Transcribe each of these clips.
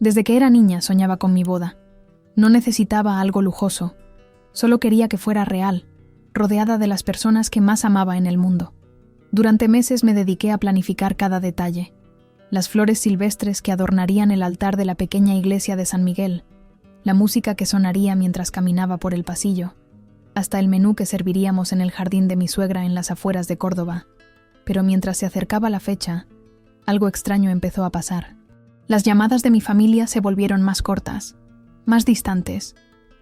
Desde que era niña soñaba con mi boda. No necesitaba algo lujoso, solo quería que fuera real, rodeada de las personas que más amaba en el mundo. Durante meses me dediqué a planificar cada detalle. Las flores silvestres que adornarían el altar de la pequeña iglesia de San Miguel, la música que sonaría mientras caminaba por el pasillo, hasta el menú que serviríamos en el jardín de mi suegra en las afueras de Córdoba. Pero mientras se acercaba la fecha, algo extraño empezó a pasar. Las llamadas de mi familia se volvieron más cortas, más distantes.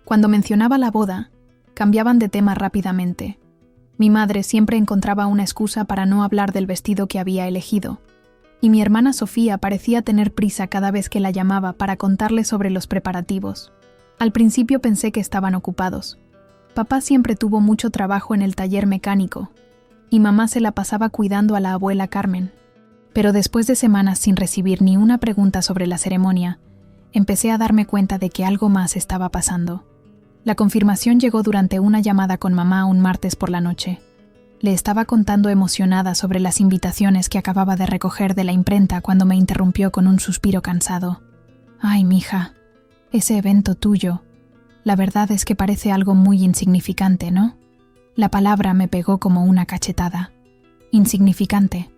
Cuando mencionaba la boda, cambiaban de tema rápidamente. Mi madre siempre encontraba una excusa para no hablar del vestido que había elegido, y mi hermana Sofía parecía tener prisa cada vez que la llamaba para contarle sobre los preparativos. Al principio pensé que estaban ocupados. Papá siempre tuvo mucho trabajo en el taller mecánico, y mamá se la pasaba cuidando a la abuela Carmen. Pero después de semanas sin recibir ni una pregunta sobre la ceremonia, empecé a darme cuenta de que algo más estaba pasando. La confirmación llegó durante una llamada con mamá un martes por la noche. Le estaba contando emocionada sobre las invitaciones que acababa de recoger de la imprenta cuando me interrumpió con un suspiro cansado. «Ay, mija, ese evento tuyo, la verdad es que parece algo muy insignificante, ¿no?» La palabra me pegó como una cachetada. Insignificante.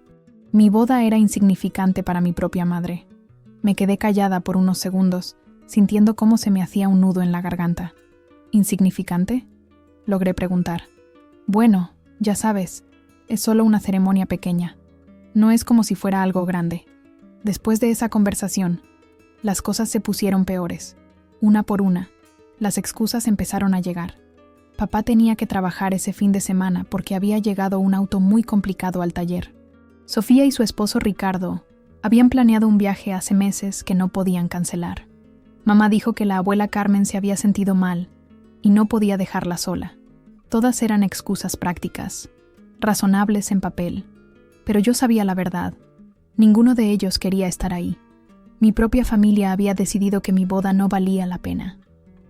Mi boda era insignificante para mi propia madre. Me quedé callada por unos segundos, sintiendo cómo se me hacía un nudo en la garganta. ¿Insignificante?, logré preguntar. Bueno, ya sabes, es solo una ceremonia pequeña. No es como si fuera algo grande. Después de esa conversación, las cosas se pusieron peores. Una por una, las excusas empezaron a llegar. Papá tenía que trabajar ese fin de semana porque había llegado un auto muy complicado al taller. Sofía y su esposo Ricardo habían planeado un viaje hace meses que no podían cancelar. Mamá dijo que la abuela Carmen se había sentido mal y no podía dejarla sola. Todas eran excusas prácticas, razonables en papel, pero yo sabía la verdad. Ninguno de ellos quería estar ahí. Mi propia familia había decidido que mi boda no valía la pena.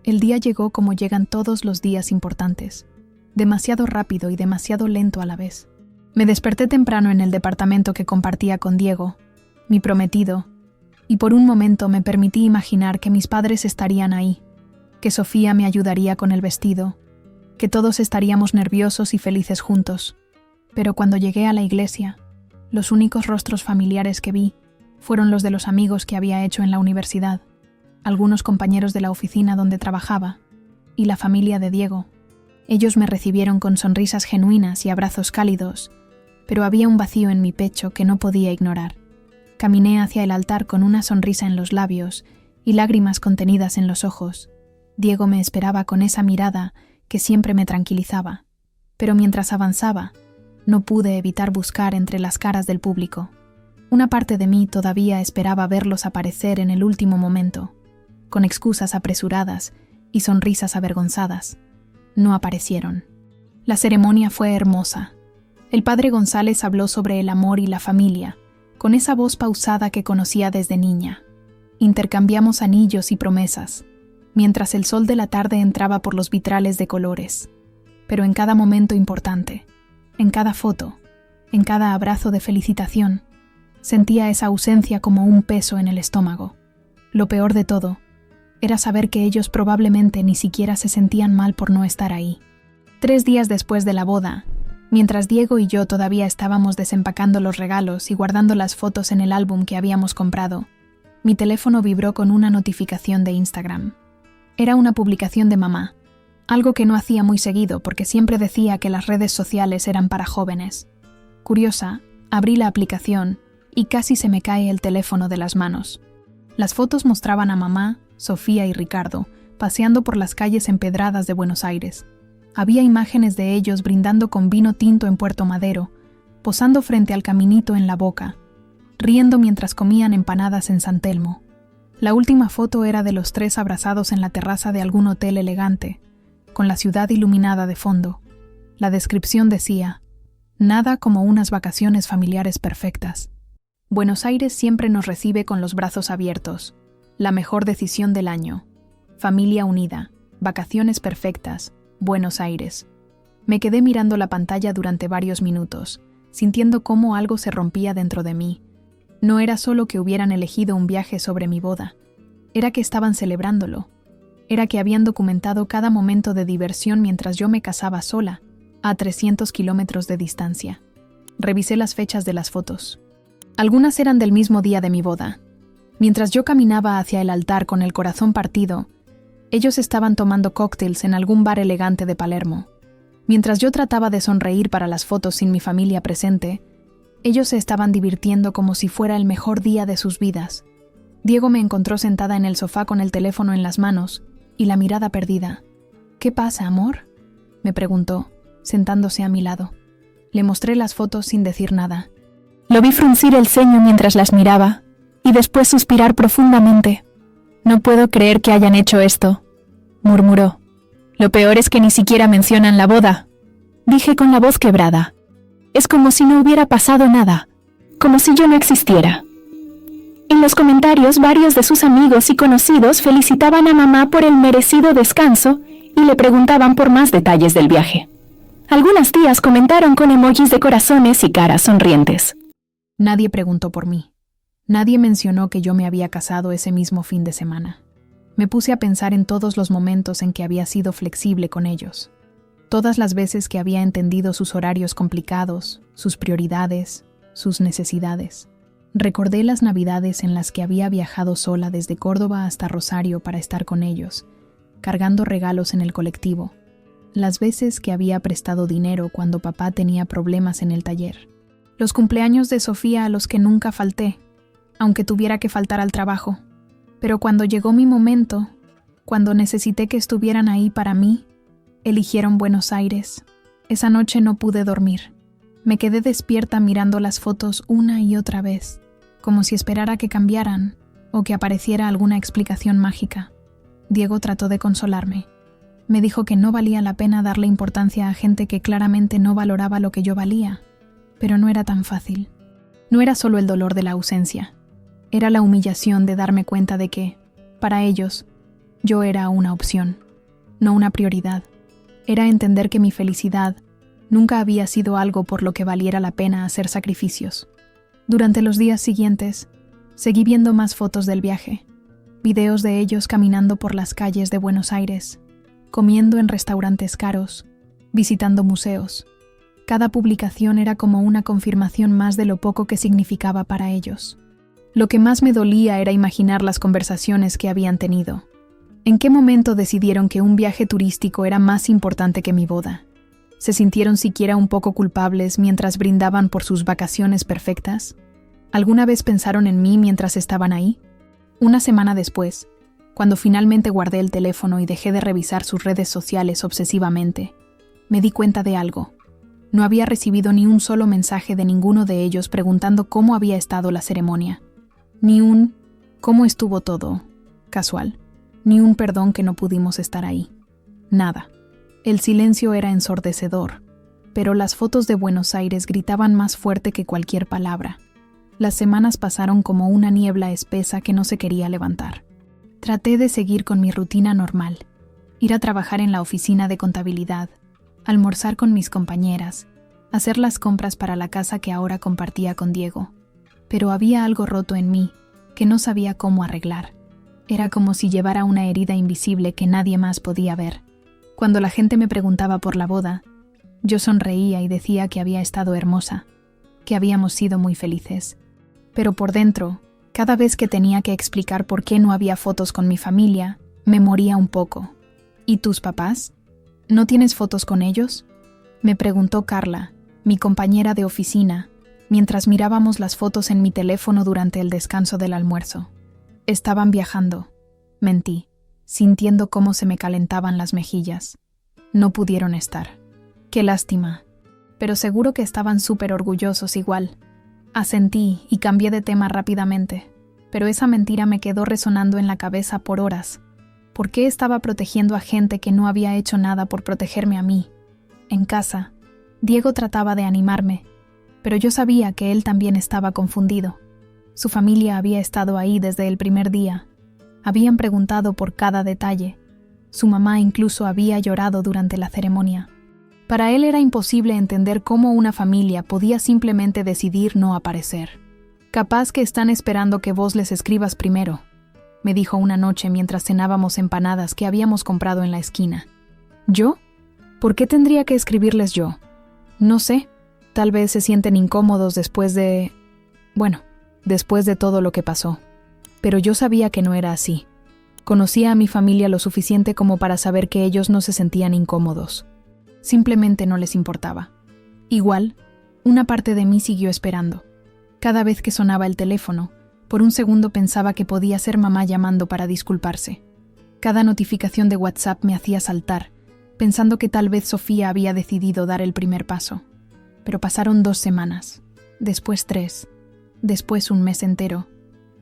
El día llegó como llegan todos los días importantes, demasiado rápido y demasiado lento a la vez. Me desperté temprano en el departamento que compartía con Diego, mi prometido, y por un momento me permití imaginar que mis padres estarían ahí, que Sofía me ayudaría con el vestido, que todos estaríamos nerviosos y felices juntos. Pero cuando llegué a la iglesia, los únicos rostros familiares que vi fueron los de los amigos que había hecho en la universidad, algunos compañeros de la oficina donde trabajaba, y la familia de Diego. Ellos me recibieron con sonrisas genuinas y abrazos cálidos, pero había un vacío en mi pecho que no podía ignorar. Caminé hacia el altar con una sonrisa en los labios y lágrimas contenidas en los ojos. Diego me esperaba con esa mirada que siempre me tranquilizaba, pero mientras avanzaba, no pude evitar buscar entre las caras del público. Una parte de mí todavía esperaba verlos aparecer en el último momento, con excusas apresuradas y sonrisas avergonzadas. No aparecieron. La ceremonia fue hermosa. El padre González habló sobre el amor y la familia, con esa voz pausada que conocía desde niña. Intercambiamos anillos y promesas, mientras el sol de la tarde entraba por los vitrales de colores. Pero en cada momento importante, en cada foto, en cada abrazo de felicitación, sentía esa ausencia como un peso en el estómago. Lo peor de todo era saber que ellos probablemente ni siquiera se sentían mal por no estar ahí. 3 días después de la boda, mientras Diego y yo todavía estábamos desempacando los regalos y guardando las fotos en el álbum que habíamos comprado, mi teléfono vibró con una notificación de Instagram. Era una publicación de mamá, algo que no hacía muy seguido porque siempre decía que las redes sociales eran para jóvenes. Curiosa, abrí la aplicación y casi se me cae el teléfono de las manos. Las fotos mostraban a mamá, Sofía y Ricardo paseando por las calles empedradas de Buenos Aires. Había imágenes de ellos brindando con vino tinto en Puerto Madero, posando frente al caminito en La Boca, riendo mientras comían empanadas en San Telmo. La última foto era de los 3 abrazados en la terraza de algún hotel elegante, con la ciudad iluminada de fondo. La descripción decía: «Nada como unas vacaciones familiares perfectas. Buenos Aires siempre nos recibe con los brazos abiertos. La mejor decisión del año. Familia unida. Vacaciones perfectas. Buenos Aires». Me quedé mirando la pantalla durante varios minutos, sintiendo cómo algo se rompía dentro de mí. No era solo que hubieran elegido un viaje sobre mi boda. Era que estaban celebrándolo. Era que habían documentado cada momento de diversión mientras yo me casaba sola, a 300 kilómetros de distancia. Revisé las fechas de las fotos. Algunas eran del mismo día de mi boda. Mientras yo caminaba hacia el altar con el corazón partido, ellos estaban tomando cócteles en algún bar elegante de Palermo. Mientras yo trataba de sonreír para las fotos sin mi familia presente, ellos se estaban divirtiendo como si fuera el mejor día de sus vidas. Diego me encontró sentada en el sofá con el teléfono en las manos y la mirada perdida. «¿Qué pasa, amor?», me preguntó, sentándose a mi lado. Le mostré las fotos sin decir nada. Lo vi fruncir el ceño mientras las miraba y después suspirar profundamente. «No puedo creer que hayan hecho esto», murmuró. «Lo peor es que ni siquiera mencionan la boda», dije con la voz quebrada. «Es como si no hubiera pasado nada, como si yo no existiera». En los comentarios, varios de sus amigos y conocidos felicitaban a mamá por el merecido descanso y le preguntaban por más detalles del viaje. Algunas tías comentaron con emojis de corazones y caras sonrientes. Nadie preguntó por mí. Nadie mencionó que yo me había casado ese mismo fin de semana. Me puse a pensar en todos los momentos en que había sido flexible con ellos. Todas las veces que había entendido sus horarios complicados, sus prioridades, sus necesidades. Recordé las navidades en las que había viajado sola desde Córdoba hasta Rosario para estar con ellos, cargando regalos en el colectivo. Las veces que había prestado dinero cuando papá tenía problemas en el taller. Los cumpleaños de Sofía a los que nunca falté, aunque tuviera que faltar al trabajo. Pero cuando llegó mi momento, cuando necesité que estuvieran ahí para mí, eligieron Buenos Aires. Esa noche no pude dormir. Me quedé despierta mirando las fotos una y otra vez, como si esperara que cambiaran o que apareciera alguna explicación mágica. Diego trató de consolarme. Me dijo que no valía la pena darle importancia a gente que claramente no valoraba lo que yo valía, pero no era tan fácil. No era solo el dolor de la ausencia, era la humillación de darme cuenta de que, para ellos, yo era una opción, no una prioridad. Era entender que mi felicidad nunca había sido algo por lo que valiera la pena hacer sacrificios. Durante los días siguientes, seguí viendo más fotos del viaje, videos de ellos caminando por las calles de Buenos Aires, comiendo en restaurantes caros, visitando museos. Cada publicación era como una confirmación más de lo poco que significaba para ellos. Lo que más me dolía era imaginar las conversaciones que habían tenido. ¿En qué momento decidieron que un viaje turístico era más importante que mi boda? ¿Se sintieron siquiera un poco culpables mientras brindaban por sus vacaciones perfectas? ¿Alguna vez pensaron en mí mientras estaban ahí? Una semana después, cuando finalmente guardé el teléfono y dejé de revisar sus redes sociales obsesivamente, me di cuenta de algo. No había recibido ni un solo mensaje de ninguno de ellos preguntando cómo había estado la ceremonia. Ni un «¿cómo estuvo todo?» casual. Ni un «perdón que no pudimos estar ahí». Nada. El silencio era ensordecedor, pero las fotos de Buenos Aires gritaban más fuerte que cualquier palabra. Las semanas pasaron como una niebla espesa que no se quería levantar. Traté de seguir con mi rutina normal, ir a trabajar en la oficina de contabilidad, almorzar con mis compañeras, hacer las compras para la casa que ahora compartía con Diego. Pero había algo roto en mí que no sabía cómo arreglar. Era como si llevara una herida invisible que nadie más podía ver. Cuando la gente me preguntaba por la boda, yo sonreía y decía que había estado hermosa, que habíamos sido muy felices. Pero por dentro, cada vez que tenía que explicar por qué no había fotos con mi familia, me moría un poco. ¿Y tus papás? ¿No tienes fotos con ellos?, me preguntó Carla, mi compañera de oficina, mientras mirábamos las fotos en mi teléfono durante el descanso del almuerzo. Estaban viajando, mentí, sintiendo cómo se me calentaban las mejillas. No pudieron estar. Qué lástima. Pero seguro que estaban súper orgullosos igual. Asentí y cambié de tema rápidamente, pero esa mentira me quedó resonando en la cabeza por horas. ¿Por qué estaba protegiendo a gente que no había hecho nada por protegerme a mí? En casa, Diego trataba de animarme, pero yo sabía que él también estaba confundido. Su familia había estado ahí desde el primer día. Habían preguntado por cada detalle. Su mamá incluso había llorado durante la ceremonia. Para él era imposible entender cómo una familia podía simplemente decidir no aparecer. Capaz que están esperando que vos les escribas primero, me dijo una noche mientras cenábamos empanadas que habíamos comprado en la esquina. ¿Yo? ¿Por qué tendría que escribirles yo? No sé, tal vez se sienten incómodos después de todo lo que pasó. Pero yo sabía que no era así. Conocía a mi familia lo suficiente como para saber que ellos no se sentían incómodos. Simplemente no les importaba. Igual, una parte de mí siguió esperando. Cada vez que sonaba el teléfono, por un segundo pensaba que podía ser mamá llamando para disculparse. Cada notificación de WhatsApp me hacía saltar, pensando que tal vez Sofía había decidido dar el primer paso. Pero pasaron 2 semanas, después 3, después un mes entero,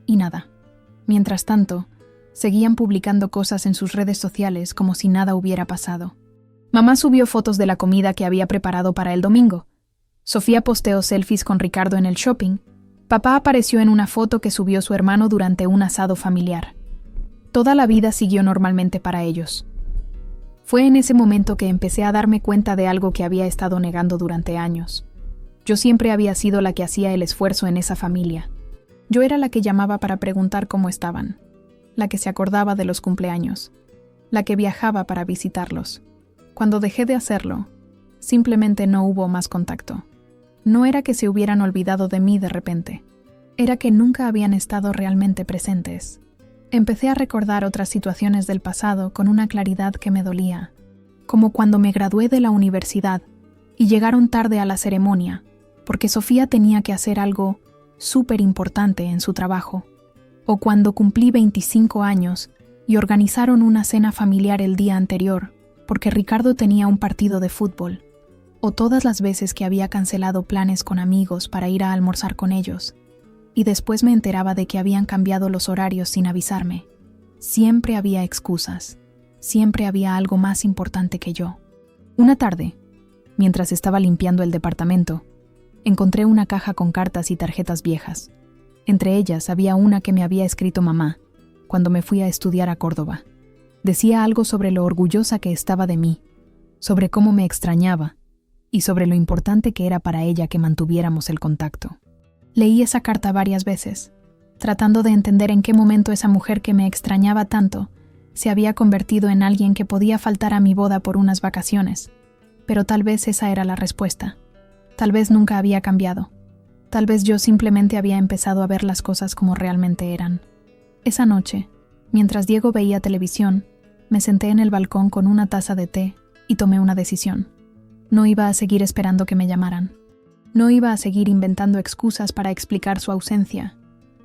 y nada. Mientras tanto, seguían publicando cosas en sus redes sociales como si nada hubiera pasado. Mamá subió fotos de la comida que había preparado para el domingo. Sofía posteó selfies con Ricardo en el shopping. Papá apareció en una foto que subió su hermano durante un asado familiar. Toda la vida siguió normalmente para ellos. Fue en ese momento que empecé a darme cuenta de algo que había estado negando durante años. Yo siempre había sido la que hacía el esfuerzo en esa familia. Yo era la que llamaba para preguntar cómo estaban, la que se acordaba de los cumpleaños, la que viajaba para visitarlos. Cuando dejé de hacerlo, simplemente no hubo más contacto. No era que se hubieran olvidado de mí de repente, era que nunca habían estado realmente presentes. Empecé a recordar otras situaciones del pasado con una claridad que me dolía, como cuando me gradué de la universidad y llegaron tarde a la ceremonia, porque Sofía tenía que hacer algo súper importante en su trabajo, o cuando cumplí 25 años y organizaron una cena familiar el día anterior, porque Ricardo tenía un partido de fútbol, o todas las veces que había cancelado planes con amigos para ir a almorzar con ellos, y después me enteraba de que habían cambiado los horarios sin avisarme. Siempre había excusas, siempre había algo más importante que yo. Una tarde, mientras estaba limpiando el departamento, encontré una caja con cartas y tarjetas viejas. Entre ellas había una que me había escrito mamá, cuando me fui a estudiar a Córdoba. Decía algo sobre lo orgullosa que estaba de mí, sobre cómo me extrañaba y sobre lo importante que era para ella que mantuviéramos el contacto. Leí esa carta varias veces, tratando de entender en qué momento esa mujer que me extrañaba tanto se había convertido en alguien que podía faltar a mi boda por unas vacaciones. Pero tal vez esa era la respuesta. Tal vez nunca había cambiado. Tal vez yo simplemente había empezado a ver las cosas como realmente eran. Esa noche, mientras Diego veía televisión, me senté en el balcón con una taza de té y tomé una decisión. No iba a seguir esperando que me llamaran. No iba a seguir inventando excusas para explicar su ausencia.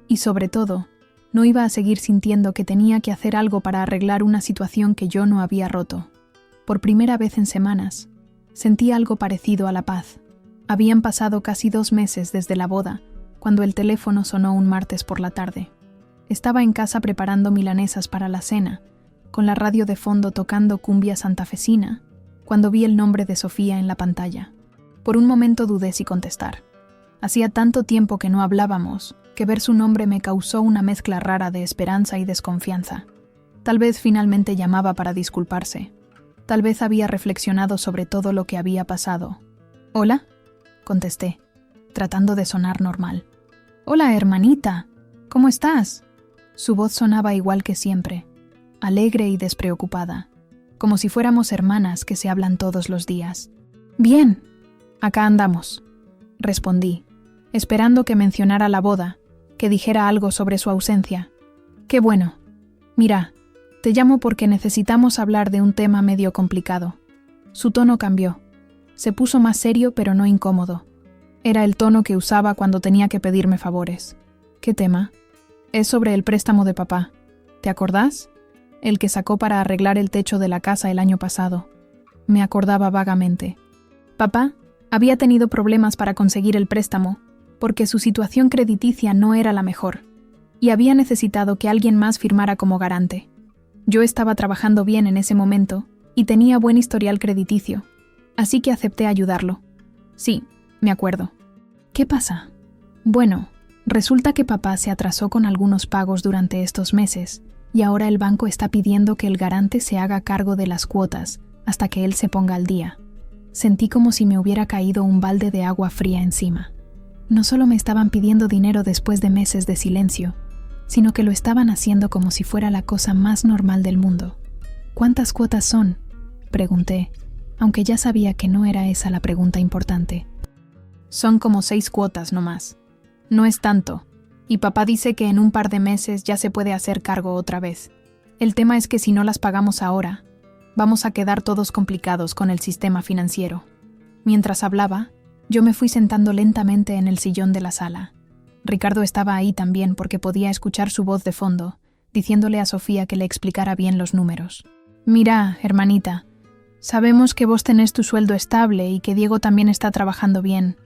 Y sobre todo, no iba a seguir sintiendo que tenía que hacer algo para arreglar una situación que yo no había roto. Por primera vez en semanas, sentí algo parecido a la paz. Habían pasado casi 2 meses desde la boda, cuando el teléfono sonó un martes por la tarde. Estaba en casa preparando milanesas para la cena, con la radio de fondo tocando cumbia santafesina, cuando vi el nombre de Sofía en la pantalla. Por un momento dudé si contestar. Hacía tanto tiempo que no hablábamos, que ver su nombre me causó una mezcla rara de esperanza y desconfianza. Tal vez finalmente llamaba para disculparse. Tal vez había reflexionado sobre todo lo que había pasado. «¿Hola?», contesté, tratando de sonar normal. «Hola, hermanita. ¿Cómo estás?». Su voz sonaba igual que siempre, alegre y despreocupada, como si fuéramos hermanas que se hablan todos los días. «Bien, acá andamos», respondí, esperando que mencionara la boda, que dijera algo sobre su ausencia. «Qué bueno. Mira, te llamo porque necesitamos hablar de un tema medio complicado». Su tono cambió. Se puso más serio pero no incómodo. Era el tono que usaba cuando tenía que pedirme favores. «¿Qué tema?». «Es sobre el préstamo de papá. ¿Te acordás? El que sacó para arreglar el techo de la casa el año pasado». Me acordaba vagamente. Papá había tenido problemas para conseguir el préstamo porque su situación crediticia no era la mejor y había necesitado que alguien más firmara como garante. Yo estaba trabajando bien en ese momento y tenía buen historial crediticio, así que acepté ayudarlo. Sí, me acuerdo. ¿Qué pasa? Bueno, resulta que papá se atrasó con algunos pagos durante estos meses y ahora el banco está pidiendo que el garante se haga cargo de las cuotas hasta que él se ponga al día. Sentí como si me hubiera caído un balde de agua fría encima. No solo me estaban pidiendo dinero después de meses de silencio, sino que lo estaban haciendo como si fuera la cosa más normal del mundo. ¿Cuántas cuotas son?, pregunté, aunque ya sabía que no era esa la pregunta importante. Son como 6 cuotas nomás. No es tanto, y papá dice que en un par de meses ya se puede hacer cargo otra vez. El tema es que si no las pagamos ahora, vamos a quedar todos complicados con el sistema financiero. Mientras hablaba, yo me fui sentando lentamente en el sillón de la sala. Ricardo estaba ahí también porque podía escuchar su voz de fondo, diciéndole a Sofía que le explicara bien los números. «Mira, hermanita, sabemos que vos tenés tu sueldo estable y que Diego también está trabajando bien.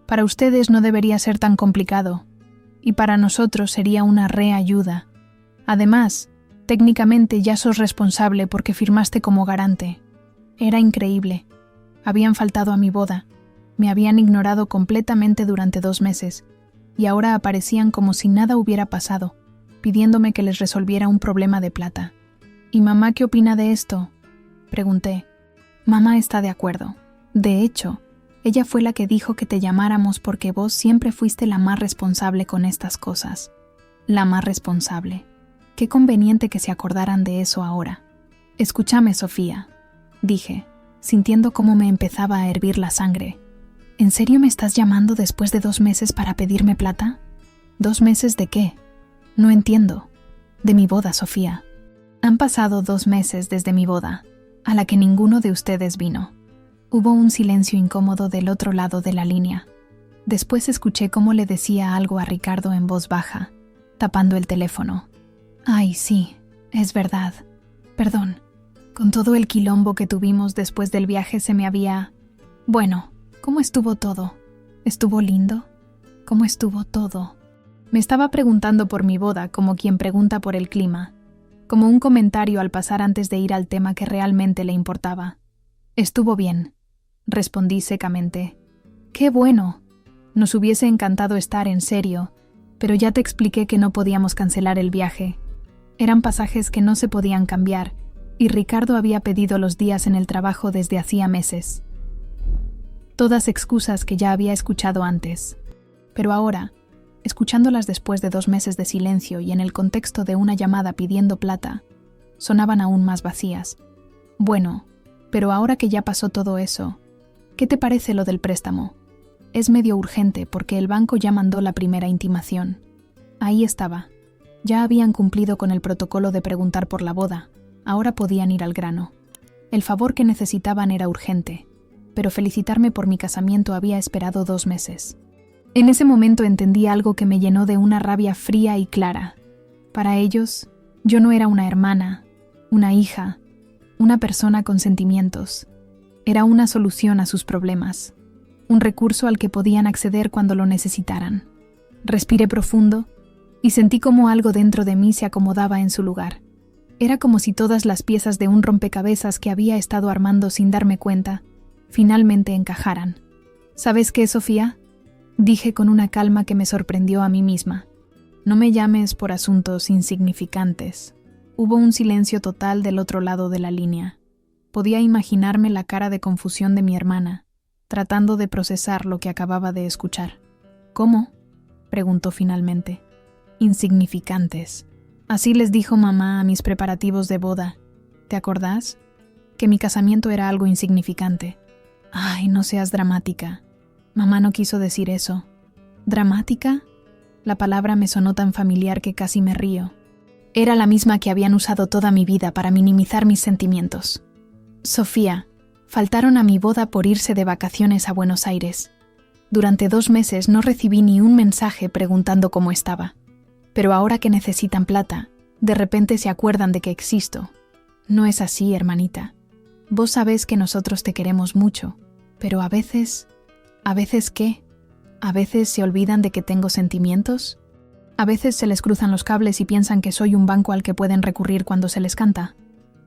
Para ustedes no debería ser tan complicado, y para nosotros sería una reayuda. Además, técnicamente ya sos responsable porque firmaste como garante. Era increíble. Habían faltado a mi boda, me habían ignorado completamente durante 2 meses, y ahora aparecían como si nada hubiera pasado, pidiéndome que les resolviera un problema de plata. ¿Y mamá qué opina de esto?», pregunté. «Mamá está de acuerdo. De hecho, ella fue la que dijo que te llamáramos porque vos siempre fuiste la más responsable con estas cosas». La más responsable. Qué conveniente que se acordaran de eso ahora. «Escúchame, Sofía», dije, sintiendo cómo me empezaba a hervir la sangre. ¿En serio me estás llamando después de 2 meses para pedirme plata? ¿2 meses de qué? No entiendo. De mi boda, Sofía. Han pasado 2 meses desde mi boda, a la que ninguno de ustedes vino. Hubo un silencio incómodo del otro lado de la línea. Después escuché cómo le decía algo a Ricardo en voz baja, tapando el teléfono. «Ay, sí, es verdad. Perdón. Con todo el quilombo que tuvimos después del viaje se me había... Bueno, ¿cómo estuvo todo? ¿Estuvo lindo? ¿Cómo estuvo todo?» Me estaba preguntando por mi boda como quien pregunta por el clima, como un comentario al pasar antes de ir al tema que realmente le importaba. «Estuvo bien», respondí secamente. «Qué bueno. Nos hubiese encantado estar, en serio, pero ya te expliqué que no podíamos cancelar el viaje. Eran pasajes que no se podían cambiar, y Ricardo había pedido los días en el trabajo desde hacía meses». Todas excusas que ya había escuchado antes. Pero ahora, escuchándolas después de 2 meses de silencio y en el contexto de una llamada pidiendo plata, sonaban aún más vacías. «Bueno, pero ahora que ya pasó todo eso, ¿qué te parece lo del préstamo? Es medio urgente porque el banco ya mandó la primera intimación». Ahí estaba. Ya habían cumplido con el protocolo de preguntar por la boda. Ahora podían ir al grano. El favor que necesitaban era urgente, pero felicitarme por mi casamiento había esperado 2 meses. En ese momento entendí algo que me llenó de una rabia fría y clara. Para ellos, yo no era una hermana, una hija, una persona con sentimientos. Era una solución a sus problemas, un recurso al que podían acceder cuando lo necesitaran. Respiré profundo y sentí como algo dentro de mí se acomodaba en su lugar. Era como si todas las piezas de un rompecabezas que había estado armando sin darme cuenta, finalmente encajaran. ¿Sabes qué, Sofía?, dije con una calma que me sorprendió a mí misma. No me llames por asuntos insignificantes. Hubo un silencio total del otro lado de la línea. Podía imaginarme la cara de confusión de mi hermana, tratando de procesar lo que acababa de escuchar. «¿Cómo?», preguntó finalmente. «Insignificantes. Así les dijo mamá a mis preparativos de boda. ¿Te acordás? Que mi casamiento era algo insignificante». «Ay, no seas dramática. Mamá no quiso decir eso». «¿Dramática?». La palabra me sonó tan familiar que casi me río. Era la misma que habían usado toda mi vida para minimizar mis sentimientos. «Sofía, faltaron a mi boda por irse de vacaciones a Buenos Aires. Durante 2 meses no recibí ni un mensaje preguntando cómo estaba. Pero ahora que necesitan plata, de repente se acuerdan de que existo. No es así, hermanita. Vos sabés que nosotros te queremos mucho, pero a veces... ¿A veces qué? ¿A veces se olvidan de que tengo sentimientos? ¿A veces se les cruzan los cables y piensan que soy un banco al que pueden recurrir cuando se les canta?»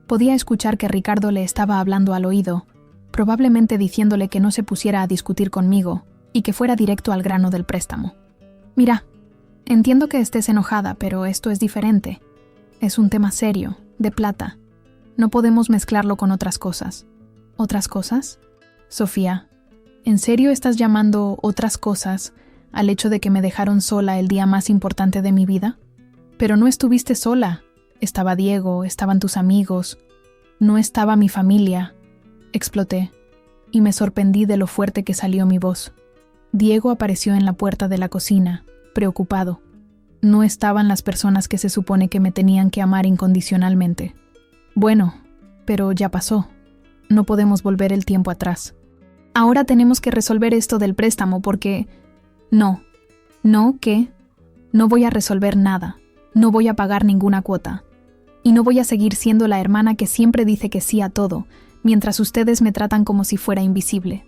Podía escuchar que Ricardo le estaba hablando al oído, probablemente diciéndole que no se pusiera a discutir conmigo y que fuera directo al grano del préstamo. «Mira, entiendo que estés enojada, pero esto es diferente. Es un tema serio, de plata. No podemos mezclarlo con otras cosas». «¿Otras cosas?». «Sofía, ¿en serio estás llamando otras cosas al hecho de que me dejaron sola el día más importante de mi vida? Pero no estuviste sola. Estaba Diego, estaban tus amigos. No estaba mi familia. Exploté, y me sorprendí de lo fuerte que salió mi voz. Diego apareció en la puerta de la cocina, preocupado. No estaban las personas que se supone que me tenían que amar incondicionalmente. Bueno, pero ya pasó. No podemos volver el tiempo atrás. Ahora tenemos que resolver esto del préstamo porque... No, ¿qué? No voy a resolver nada. No voy a pagar ninguna cuota. Y no voy a seguir siendo la hermana que siempre dice que sí a todo, mientras ustedes me tratan como si fuera invisible.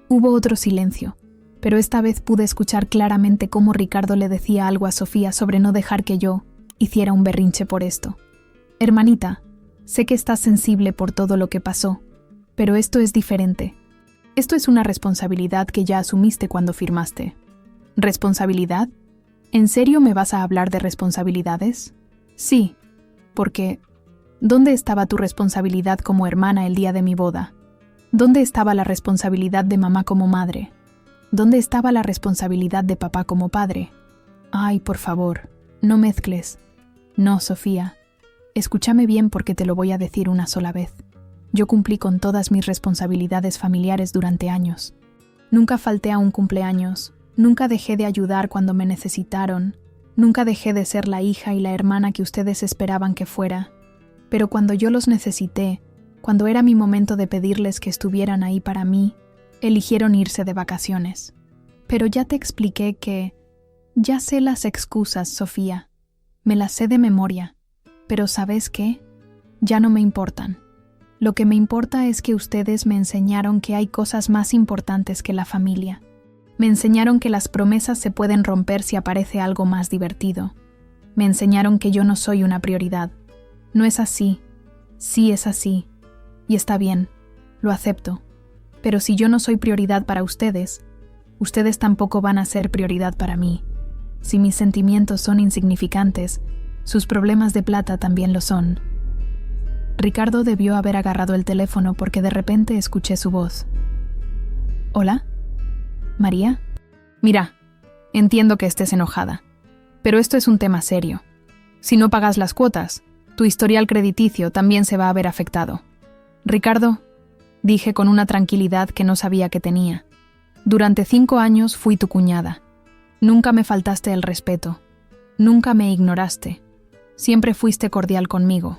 Hubo otro silencio, pero esta vez pude escuchar claramente cómo Ricardo le decía algo a Sofía sobre no dejar que yo hiciera un berrinche por esto. Hermanita, sé que estás sensible por todo lo que pasó, pero esto es diferente. Esto es una responsabilidad que ya asumiste cuando firmaste. ¿Responsabilidad? ¿En serio me vas a hablar de responsabilidades? Sí, porque ¿dónde estaba tu responsabilidad como hermana el día de mi boda? ¿Dónde estaba la responsabilidad de mamá como madre? ¿Dónde estaba la responsabilidad de papá como padre? Ay, por favor, no mezcles. No, Sofía. Escúchame bien porque te lo voy a decir una sola vez. Yo cumplí con todas mis responsabilidades familiares durante años. Nunca falté a un cumpleaños, nunca dejé de ayudar cuando me necesitaron, nunca dejé de ser la hija y la hermana que ustedes esperaban que fuera. Pero cuando yo los necesité, cuando era mi momento de pedirles que estuvieran ahí para mí, eligieron irse de vacaciones. Pero ya te expliqué que... Ya sé las excusas, Sofía. Me las sé de memoria. Pero ¿sabes qué? Ya no me importan. Lo que me importa es que ustedes me enseñaron que hay cosas más importantes que la familia. Me enseñaron que las promesas se pueden romper si aparece algo más divertido. Me enseñaron que yo no soy una prioridad. No es así. Sí es así. Y está bien. Lo acepto. Pero si yo no soy prioridad para ustedes, ustedes tampoco van a ser prioridad para mí. Si mis sentimientos son insignificantes, sus problemas de plata también lo son. Ricardo debió haber agarrado el teléfono porque de repente escuché su voz. ¿Hola? ¿María? Mira, entiendo que estés enojada, pero esto es un tema serio. Si no pagas las cuotas, tu historial crediticio también se va a ver afectado. Ricardo, dije con una tranquilidad que no sabía que tenía. Durante 5 años fui tu cuñada. Nunca me faltaste el respeto. Nunca me ignoraste. Siempre fuiste cordial conmigo.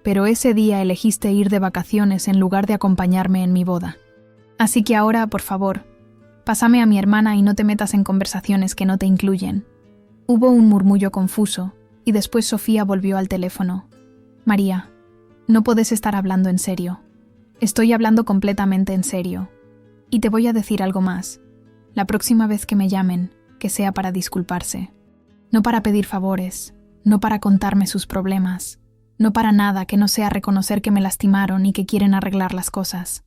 Pero ese día elegiste ir de vacaciones en lugar de acompañarme en mi boda. Así que ahora, por favor, pásame a mi hermana y no te metas en conversaciones que no te incluyen. Hubo un murmullo confuso, y después Sofía volvió al teléfono. María, no puedes estar hablando en serio. Estoy hablando completamente en serio. Y te voy a decir algo más. La próxima vez que me llamen, que sea para disculparse. No para pedir favores, no para contarme sus problemas. No para nada que no sea reconocer que me lastimaron y que quieren arreglar las cosas.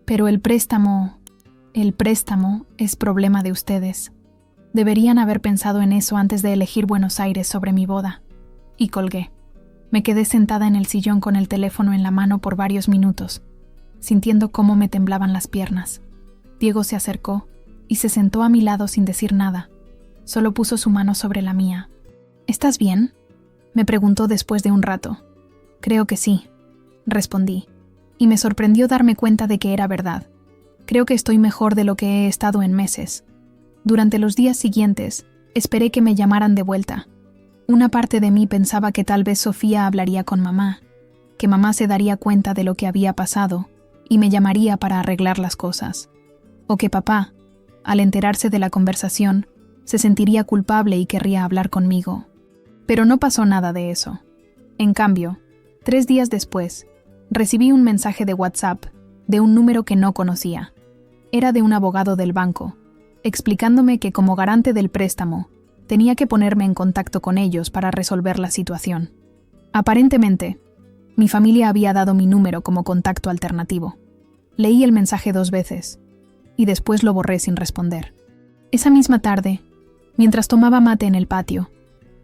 Pero el préstamo es problema de ustedes. Deberían haber pensado en eso antes de elegir Buenos Aires sobre mi boda. Y colgué. Me quedé sentada en el sillón con el teléfono en la mano por varios minutos, sintiendo cómo me temblaban las piernas. Diego se acercó y se sentó a mi lado sin decir nada. Solo puso su mano sobre la mía. ¿Estás bien?, me preguntó después de un rato. Creo que sí, respondí, y me sorprendió darme cuenta de que era verdad. Creo que estoy mejor de lo que he estado en meses. Durante los días siguientes, esperé que me llamaran de vuelta. Una parte de mí pensaba que tal vez Sofía hablaría con mamá, que mamá se daría cuenta de lo que había pasado y me llamaría para arreglar las cosas. O que papá, al enterarse de la conversación, se sentiría culpable y querría hablar conmigo. Pero no pasó nada de eso. En cambio, 3 días después, recibí un mensaje de WhatsApp de un número que no conocía. Era de un abogado del banco, explicándome que como garante del préstamo, tenía que ponerme en contacto con ellos para resolver la situación. Aparentemente, mi familia había dado mi número como contacto alternativo. Leí el mensaje 2 veces, y después lo borré sin responder. Esa misma tarde, mientras tomaba mate en el patio,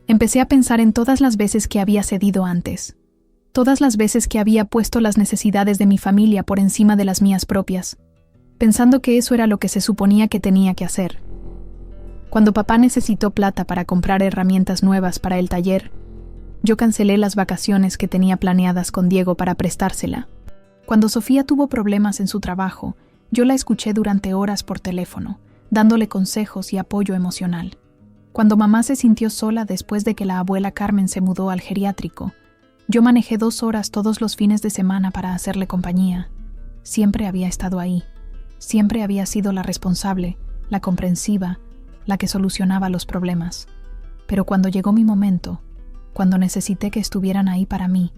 empecé a pensar en todas las veces que había cedido antes. Todas las veces que había puesto las necesidades de mi familia por encima de las mías propias, pensando que eso era lo que se suponía que tenía que hacer. Cuando papá necesitó plata para comprar herramientas nuevas para el taller, Yo cancelé las vacaciones que tenía planeadas con Diego para prestársela. Cuando Sofía tuvo problemas en su trabajo, yo la escuché durante horas por teléfono, dándole consejos y apoyo emocional. Cuando mamá se sintió sola después de que la abuela Carmen se mudó al geriátrico, yo manejé 2 horas todos los fines de semana para hacerle compañía. Siempre había estado ahí. Siempre había sido la responsable, la comprensiva, la que solucionaba los problemas. Pero cuando llegó mi momento, cuando necesité que estuvieran ahí para mí,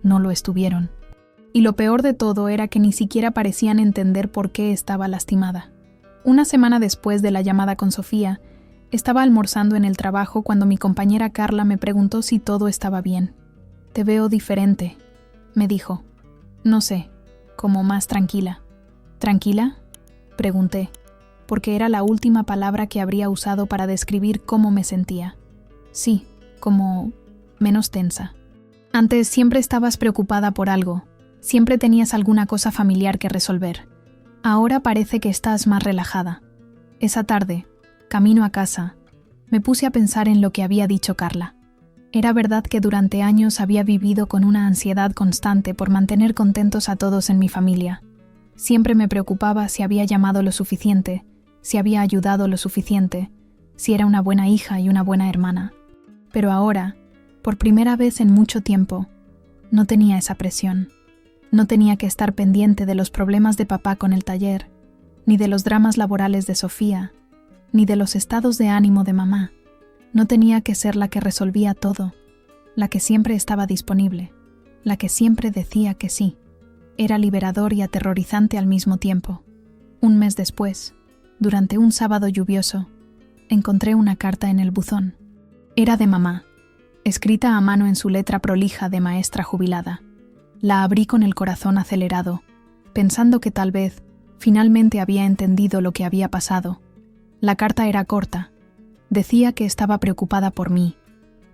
no lo estuvieron. Y lo peor de todo era que ni siquiera parecían entender por qué estaba lastimada. Una semana después de la llamada con Sofía, estaba almorzando en el trabajo cuando mi compañera Carla me preguntó si todo estaba bien. «Te veo diferente», me dijo. No sé, como más tranquila. ¿Tranquila?, pregunté, porque era la última palabra que habría usado para describir cómo me sentía. Sí, como menos tensa. Antes siempre estabas preocupada por algo, siempre tenías alguna cosa familiar que resolver. Ahora parece que estás más relajada. Esa tarde, camino a casa, me puse a pensar en lo que había dicho Carla. Era verdad que durante años había vivido con una ansiedad constante por mantener contentos a todos en mi familia. Siempre me preocupaba si había llamado lo suficiente, si había ayudado lo suficiente, si era una buena hija y una buena hermana. Pero ahora, por primera vez en mucho tiempo, no tenía esa presión. No tenía que estar pendiente de los problemas de papá con el taller, ni de los dramas laborales de Sofía, ni de los estados de ánimo de mamá. No tenía que ser la que resolvía todo, la que siempre estaba disponible, la que siempre decía que sí. Era liberador y aterrorizante al mismo tiempo. Un mes después, durante un sábado lluvioso, encontré una carta en el buzón. Era de mamá, escrita a mano en su letra prolija de maestra jubilada. La abrí con el corazón acelerado, pensando que tal vez, finalmente había entendido lo que había pasado. La carta era corta. Decía que estaba preocupada por mí,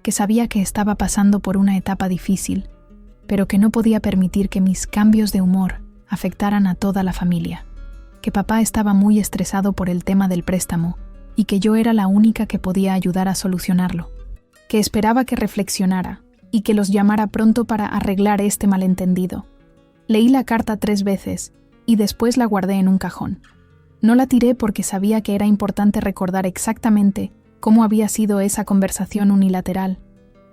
que sabía que estaba pasando por una etapa difícil, pero que no podía permitir que mis cambios de humor afectaran a toda la familia, que papá estaba muy estresado por el tema del préstamo y que yo era la única que podía ayudar a solucionarlo, que esperaba que reflexionara y que los llamara pronto para arreglar este malentendido. Leí la carta 3 veces y después la guardé en un cajón. No la tiré porque sabía que era importante recordar exactamente cómo había sido esa conversación unilateral,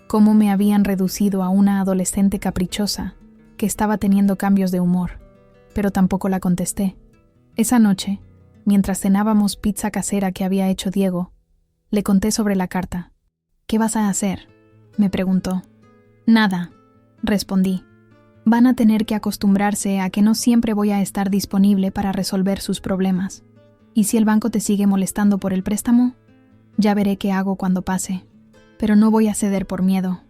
cómo me habían reducido a una adolescente caprichosa que estaba teniendo cambios de humor, pero tampoco la contesté. Esa noche, mientras cenábamos pizza casera que había hecho Diego, le conté sobre la carta. «¿Qué vas a hacer?», me preguntó. «Nada», respondí. «Van a tener que acostumbrarse a que no siempre voy a estar disponible para resolver sus problemas. ¿Y si el banco te sigue molestando por el préstamo? Ya veré qué hago cuando pase. Pero no voy a ceder por miedo».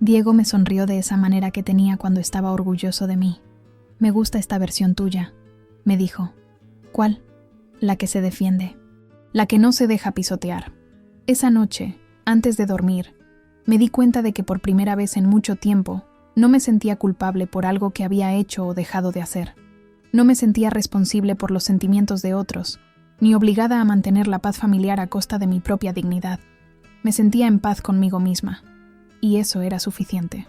Diego me sonrió de esa manera que tenía cuando estaba orgulloso de mí. «Me gusta esta versión tuya», me dijo. «¿Cuál?». «La que se defiende. La que no se deja pisotear». Esa noche, antes de dormir, me di cuenta de que por primera vez en mucho tiempo no me sentía culpable por algo que había hecho o dejado de hacer. No me sentía responsable por los sentimientos de otros, ni obligada a mantener la paz familiar a costa de mi propia dignidad. Me sentía en paz conmigo misma, y eso era suficiente.